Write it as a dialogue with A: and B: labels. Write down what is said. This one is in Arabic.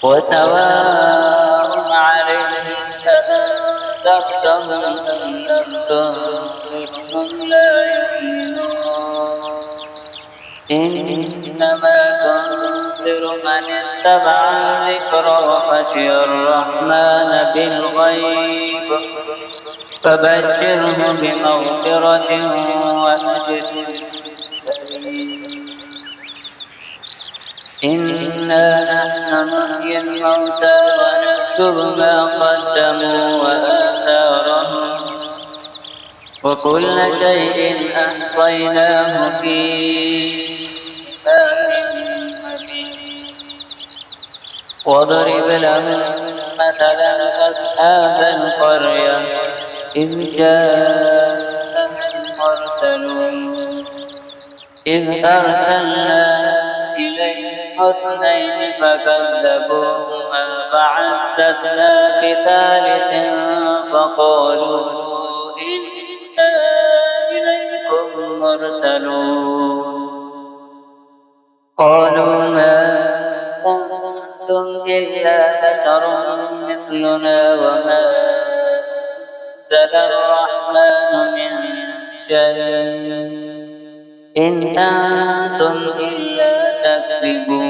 A: وسواء عليهم أأنذرتهم أم لم تنذرهم لا يؤمنون إنما تنذر من اتبع الذكر وخشي الرحمن بالغيب فبشره بمغفرة وأجر كريم. إنا نحن نحيي الموتى ونكتب ما قدموا وآثارهم وكل شيء أحصيناه في إمام مبين. واضرب لهم مثلا أصحاب القرية إذ جاء المرسلون إذ أرسلنا إليهم اثنين فكذبوهما فعززنا بثالث فقالوا إنا إليكم مرسلون قالوا ما أنتم إلا بشر مثلنا وما أنزل الرحمن من شيء إن أنتم إلا تكذبون